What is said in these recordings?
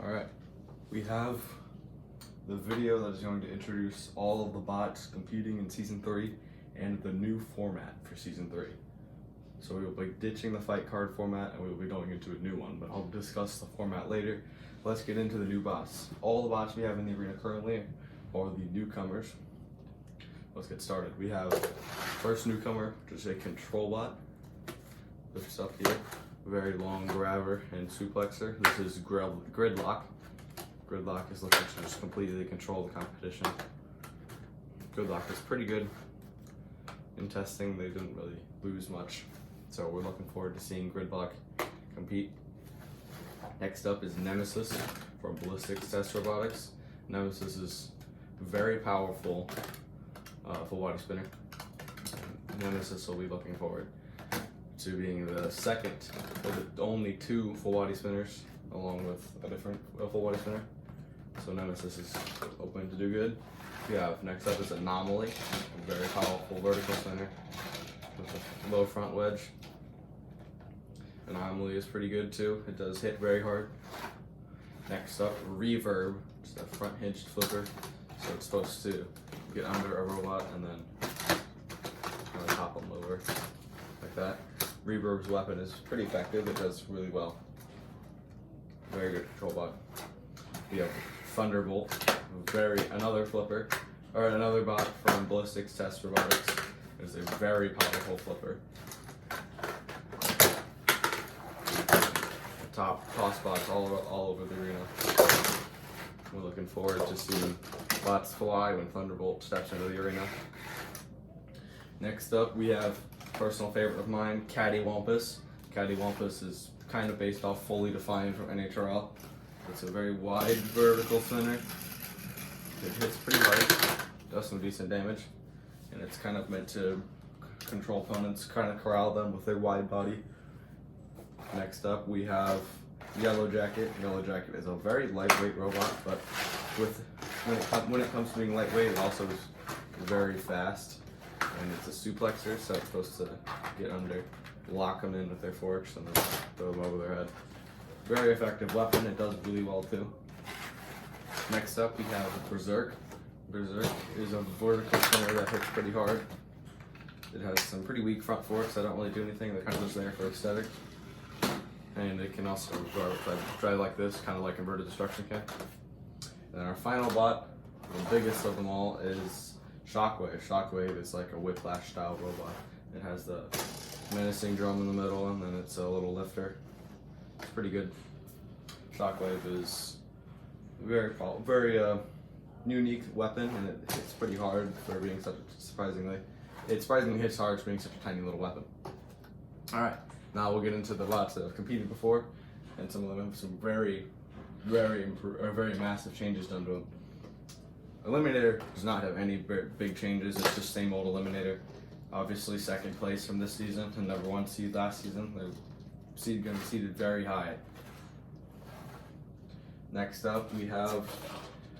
Alright, we have the video that is going to introduce all of the bots competing in Season 3 and the new format for Season 3. So we will be ditching the fight card format and we will be going into a new one, but I'll discuss the format later. Let's get into the new bots. All the bots we have in the arena currently are the newcomers. Let's get started. We have first newcomer, which is a control bot. Lifts up here. Very long grabber and suplexer. This is Gridlock. Gridlock is looking to just completely control the competition. Gridlock is pretty good in testing. They didn't really lose much. So we're looking forward to seeing Gridlock compete. Next up is Nemesis from Ballistics Test Robotics. Nemesis is very powerful full body spinner. Nemesis will be looking forward to being the second of the only two full body spinners, along with a different full body spinner. So Nemesis is open to do good. We have next up is Anomaly, a very powerful vertical spinner with a low front wedge. Anomaly is pretty good too. It does hit very hard. Next up, Reverb, which is a front hinged flipper. So it's supposed to get under a robot and then kind of hop them over like that. Reverb's weapon is pretty effective. It does really well. Very good control bot. We have Thunderbolt, another flipper, or another bot from Ballistics Test Robotics. It is a very powerful flipper. Top toss bots all over the arena. We're looking forward to seeing bots fly when Thunderbolt steps into the arena. Next up, we have personal favorite of mine, Cattywampus. Cattywampus is kind of based off Fully Defined from NHRL. It's a very wide vertical spinner. It hits pretty hard, does some decent damage, and it's kind of meant to control opponents, kind of corral them with their wide body. Next up, we have Yellow Jacket. Yellow Jacket is a very lightweight robot, but when it comes to being lightweight, it also is very fast. And it's a suplexer, so it's supposed to get under, lock them in with their forks, and then throw them over their head. Very effective weapon. It does really well too. Next up, we have Berserk. Berserk is a vertical spinner that hits pretty hard. It has some pretty weak front forks that don't really do anything. They're kind of just there for aesthetic. And it can also drive like this, kind of like Inverted Destruction can. And our final bot, the biggest of them all, is Shockwave. Shockwave is like a whiplash style robot. It has the menacing drum in the middle, and then it's a little lifter. It's pretty good. Shockwave is very unique weapon, and it hits pretty hard for being such surprisingly hits hard for being such a tiny little weapon. All right, now we'll get into the bots that have competed before, and some of them have some very massive changes done to them. Eliminator does not have any big changes. It's just same old Eliminator. Obviously, second place from this season and number 1 seed last season. They're seeded very high. Next up, we have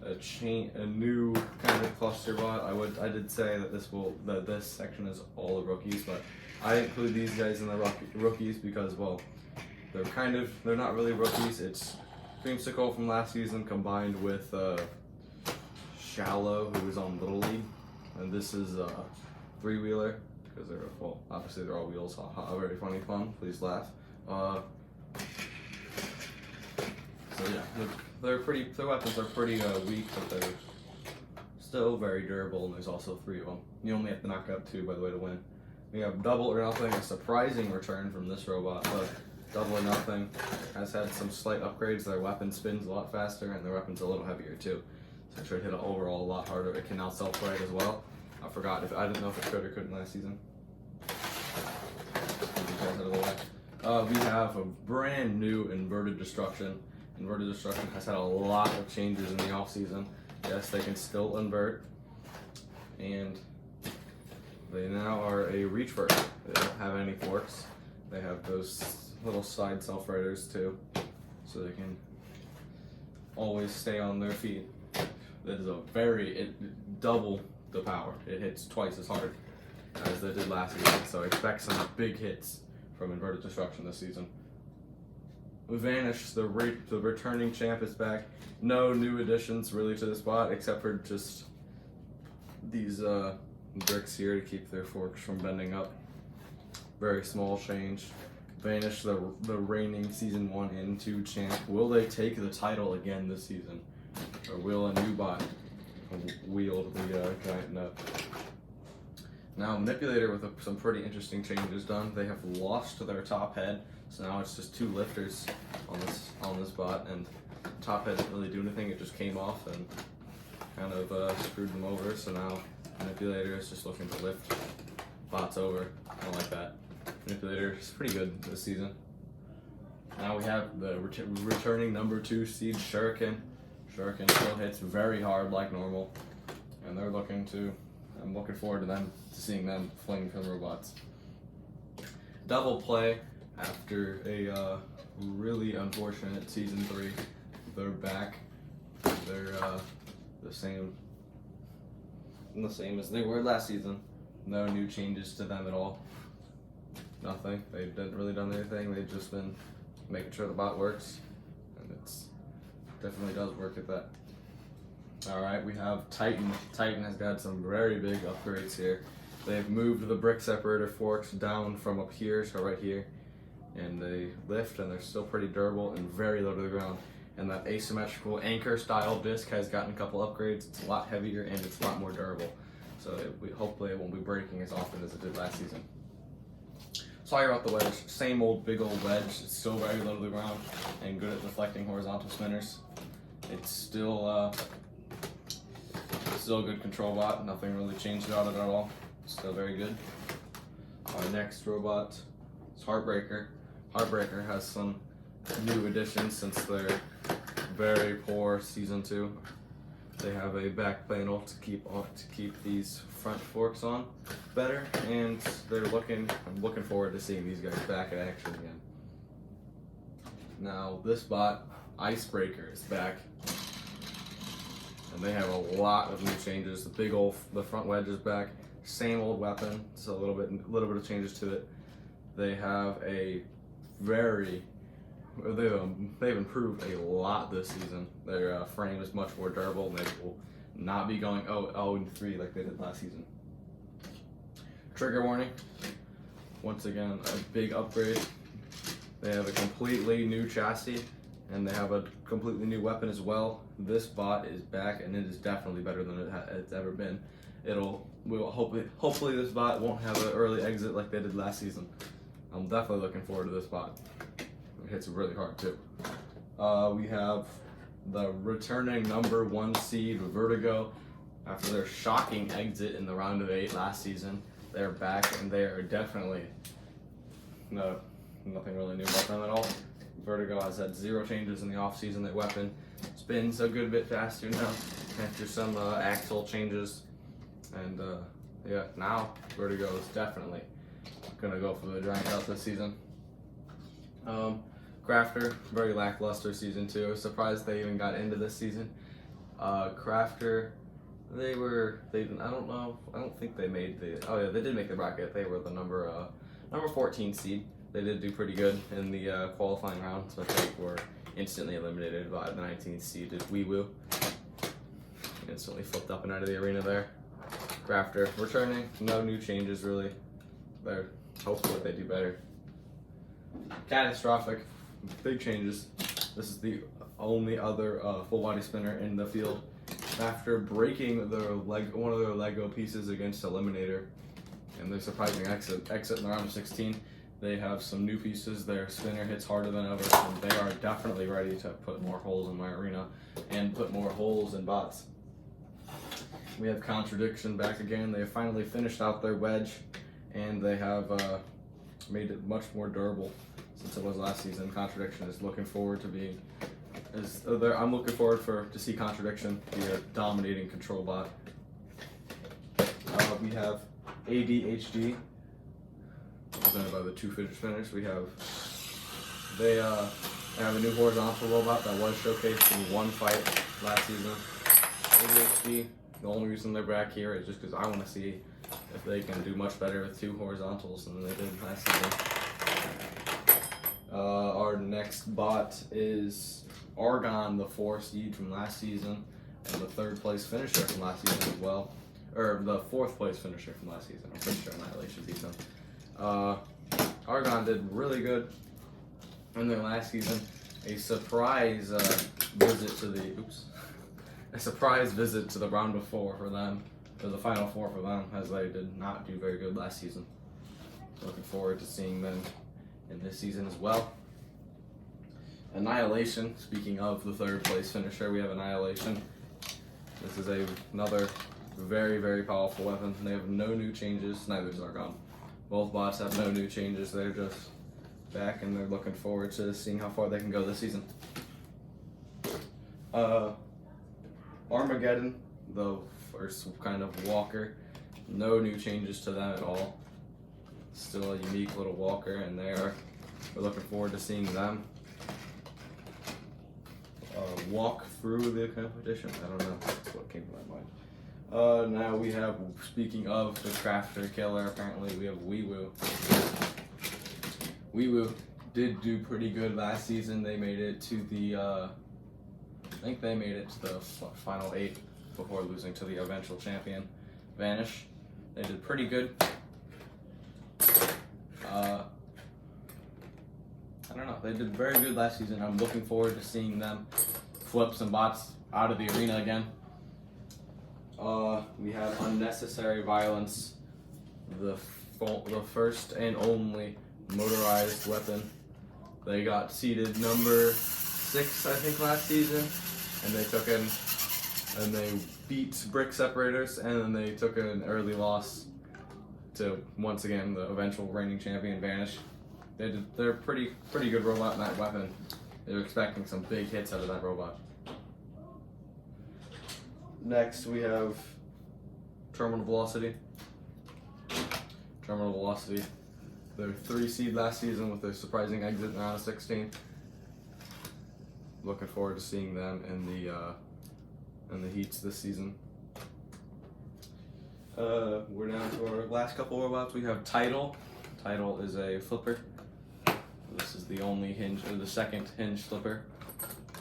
a new kind of cluster bot. I did say that this section is all the rookies, but I include these guys in the rookies because, well, they're not really rookies. It's Creamsicle from last season combined with Shallow, who was on Little League, and this is a three-wheeler because obviously they're all wheels. Very funny fun. Please laugh. So yeah, their weapons are pretty weak, but they're still very durable, and there's also 3 of them. You only have to knock out 2, by the way, to win. We have Double or Nothing, a surprising return from this robot, but Double or Nothing has had some slight upgrades. Their weapon spins a lot faster, and their weapon's a little heavier too. So it should hit it overall a lot harder. It can now self-right as well. I didn't know if it could or couldn't last season. We have a brand new Inverted Destruction. Inverted Destruction has had a lot of changes in the off-season. Yes, they can still invert, and they now are a reach version. They don't have any forks. They have those little side self-riders too, so they can always stay on their feet. That is double the power. It hits twice as hard as they did last season, so expect some big hits from Inverted Destruction this season. Vanish, the returning champ, is back. No new additions really to the spot except for just these bricks here to keep their forks from bending up. Very small change. Vanish, the reigning season 1 and 2 champ. Will they take the title again this season, or will a new bot wield the giant nut? Now Manipulator with some pretty interesting changes done. They have lost their top head, so now it's just 2 lifters on this bot, and top head didn't really do anything. It just came off and kind of screwed them over. So now Manipulator is just looking to lift bots over. I don't like that. Manipulator is pretty good this season. Now we have the returning number 2 seed Shuriken. Shuriken still hits very hard like normal, and they're looking to. I'm looking forward to seeing them fling from robots. Double play after a really unfortunate season 3. They're back. They're the same as they were last season. No new changes to them at all. Nothing. They didn't really done anything. They've just been making sure the bot works, and it's definitely does work at that. Alright, we have Titan. Titan has got some very big upgrades here. They've moved the brick separator forks down from up here to right here, and they lift, and they're still pretty durable and very low to the ground. And that asymmetrical anchor style disc has gotten a couple upgrades. It's a lot heavier and it's a lot more durable. So hopefully it won't be breaking as often as it did last season. Sorry about the wedge. Same old big old wedge. It's still very low to the ground and good at deflecting horizontal spinners. It's still a good control bot. Nothing really changed about it at all. Still very good. Our next robot is Heartbreaker. Heartbreaker has some new additions since their very poor season 2. They have a back panel to keep these front forks on better, and I'm looking forward to seeing these guys back in action again. Now this bot, Icebreaker, is back, and they have a lot of new changes. The front wedge is back, same old weapon, so a little bit of changes to it. They have they've improved a lot this season. Their frame is much more durable, and they will not be going 0-3 like they did last season. Trigger warning. Once again, a big upgrade. They have a completely new chassis, and they have a completely new weapon as well. This bot is back, and it is definitely better than it's ever been. Hopefully this bot won't have an early exit like they did last season. I'm definitely looking forward to this bot. It hits really hard too. We have the returning number 1 seed Vertigo. After their shocking exit in the round of 8 last season, they're back, and they are definitely nothing really new about them at all. Vertigo has had 0 changes in the off season. Their weapon spins a good bit faster now after some axle changes, and now Vertigo is definitely gonna go for the giant out this season. Crafter, very lackluster season 2. I was surprised they even got into this season. Crafter, I don't think they made they did make the bracket. They were the number 14 seed. They did do pretty good in the qualifying rounds, but they were instantly eliminated by the 19th seeded Weewoo. Instantly flipped up and out of the arena there. Crafter returning, no new changes really. Hopefully they do better. Catastrophic, big changes. This is the only other full body spinner in the field. After breaking one of their Lego pieces against Eliminator and their surprising exit in the round of 16, they have some new pieces. Their spinner hits harder than ever, and they are definitely ready to put more holes in my arena and put more holes in bots. We have Contradiction back again. They have finally finished out their wedge, and they have made it much more durable since it was last season. Contradiction is looking forward to being. I'm looking forward to see Contradiction be a dominating control bot. We have ADHD, represented by the 2 fidget spinners. They have a new horizontal robot that was showcased in 1 fight last season. ADHD, the only reason they're back here is just because I want to see if they can do much better with 2 horizontals than they did last season. Our next bot is Argon, the 4 seed from last season, and the 3rd place finisher from last season as well. Or the 4th place finisher from last season. I'm pretty sure Annihilation beat them. Argon did really good in their last season. A surprise visit to the a surprise visit to the round of 4 for them, or the final 4 for them, as they did not do very good last season. Looking forward to seeing them in this season as well. Annihilation, speaking of the 3rd place finisher, we have Annihilation. This is another very, very powerful weapon. They have no new changes, neither does Argon. Both bots have no new changes, they're just back and they're looking forward to seeing how far they can go this season. Armageddon, the first kind of walker, no new changes to them at all. Still a unique little walker, and we're looking forward to seeing them walk through the competition. I don't know, that's what came to my mind. Now we have, speaking of the crafter killer, apparently we have Weewoo. Weewoo did do pretty good last season. They made it to the, I think they made it to the final 8 before losing to the eventual champion, Vanish. They did pretty good. I don't know, they did very good last season. I'm looking forward to seeing them flip some bots out of the arena again. We have Unnecessary Violence, the first and only motorized weapon. They got seeded number 6, I think, last season, and they beat Brick Separators, and then they took an early loss to, once again, the eventual reigning champion, Vanish. They're pretty good robot in that weapon. They're expecting some big hits out of that robot. Next we have Terminal Velocity. Terminal Velocity, their 3 seed last season with a surprising exit in round of 16. Looking forward to seeing them in the heats this season. We're down to our last couple robots. We have Tidal. Tidal is a flipper. This is the only hinge, or the second hinge flipper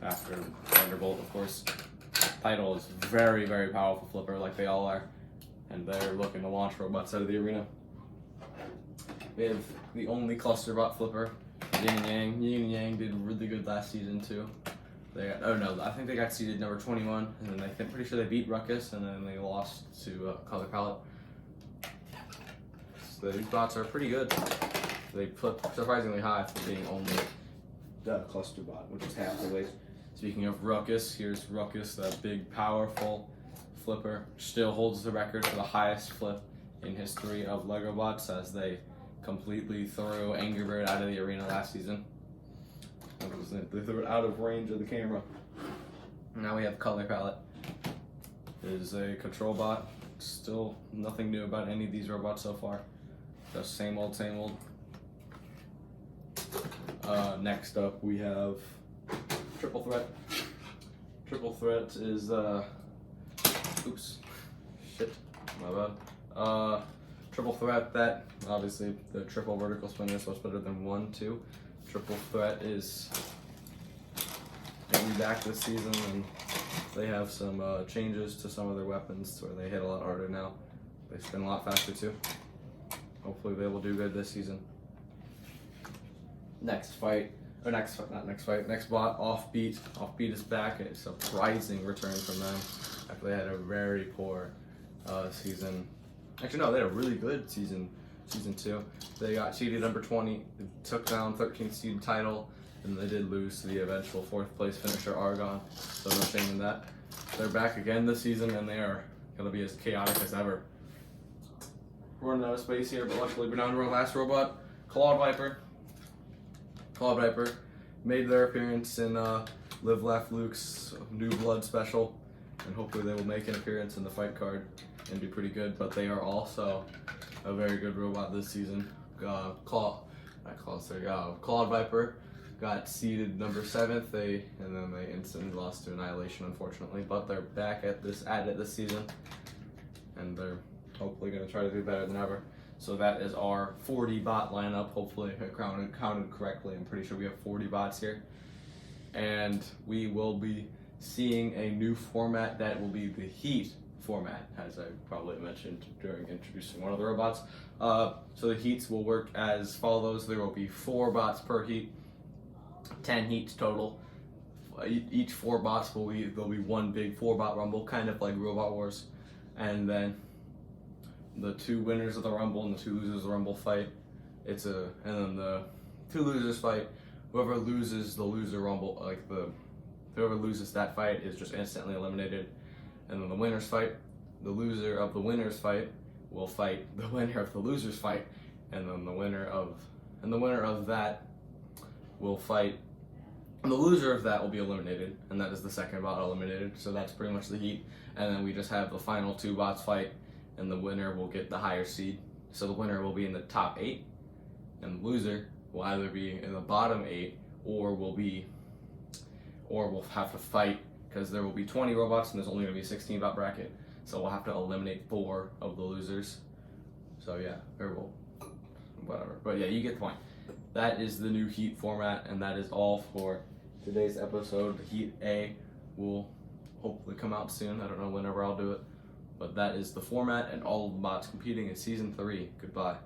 after Thunderbolt, of course. Tidal is very, very powerful flipper, like they all are, and they're looking to launch robots out of the arena. We have the only cluster bot flipper, Yin and Yang. Yin and Yang did really good last season too. I think they got seeded number 21, and then I'm pretty sure they beat Ruckus, and then they lost to Color Palette. So these bots are pretty good. They flip surprisingly high for being only the cluster bot, which is half the weight. Speaking of Ruckus, here's Ruckus, that big, powerful flipper. Still holds the record for the highest flip in history of LEGO bots, as they completely threw Angry Bird out of the arena last season. They threw it out of range of the camera. Now we have Color Palette. It is a control bot. Still nothing new about any of these robots so far. Just same old, same old. Next up we have Triple Threat. Triple Threat is oops, shit, my bad. Triple Threat, that obviously the triple vertical spinner is much better than 1, 2. Triple Threat is getting back this season, and they have some changes to some of their weapons where they hit a lot harder now. They spin a lot faster too. Hopefully they will do good this season. Next bot, Offbeat. Offbeat is back, and a surprising return from them after they had a very poor season. Actually, no, they had a really good season 2. They got seeded number 20, took down 13th seed Tidal, and they did lose to the eventual 4th place finisher Argon, so no shame in that. They're back again this season, and they are going to be as chaotic as ever. We're running out of space here, but luckily we're down to our last robot, Clawed Viper. Clawed Viper made their appearance in Live Laugh Luke's New Blood special, and hopefully they will make an appearance in the fight card and do pretty good, but they are also a very good robot this season. Clawed Viper got seeded number 7th, and then they instantly lost to Annihilation, unfortunately, but they're back at it this season, and they're hopefully going to try to do better than ever. So that is our 40 bot lineup. Hopefully I counted correctly. I'm pretty sure we have 40 bots here. And we will be seeing a new format that will be the Heat format, as I probably mentioned during introducing one of the robots. So the Heats will work as follows. There will be 4 bots per Heat, 10 Heats total. Each 4 bots there'll be one big 4-bot rumble, kind of like Robot Wars, and then the 2 winners of the rumble and the 2 losers of the rumble fight. And then the 2 losers fight. Whoever loses the loser rumble, whoever loses that fight is just instantly eliminated. And then the winners fight. The loser of the winners fight will fight the winner of the losers fight, and then the winner of that will fight. And the loser of that will be eliminated, and that is the second bot eliminated. So that's pretty much the Heat. And then we just have the final 2 bots fight, and the winner will get the higher seed. So the winner will be in the top 8, and the loser will either be in the bottom 8 or will have to fight, because there will be 20 robots and there's only going to be a 16 bot bracket. So we'll have to eliminate 4 of the losers. So yeah, whatever. But yeah, you get the point. That is the new Heat format, and that is all for today's episode. The Heat A will hopefully come out soon. I don't know whenever I'll do it. But that is the format and all of the bots competing in Season 3. Goodbye.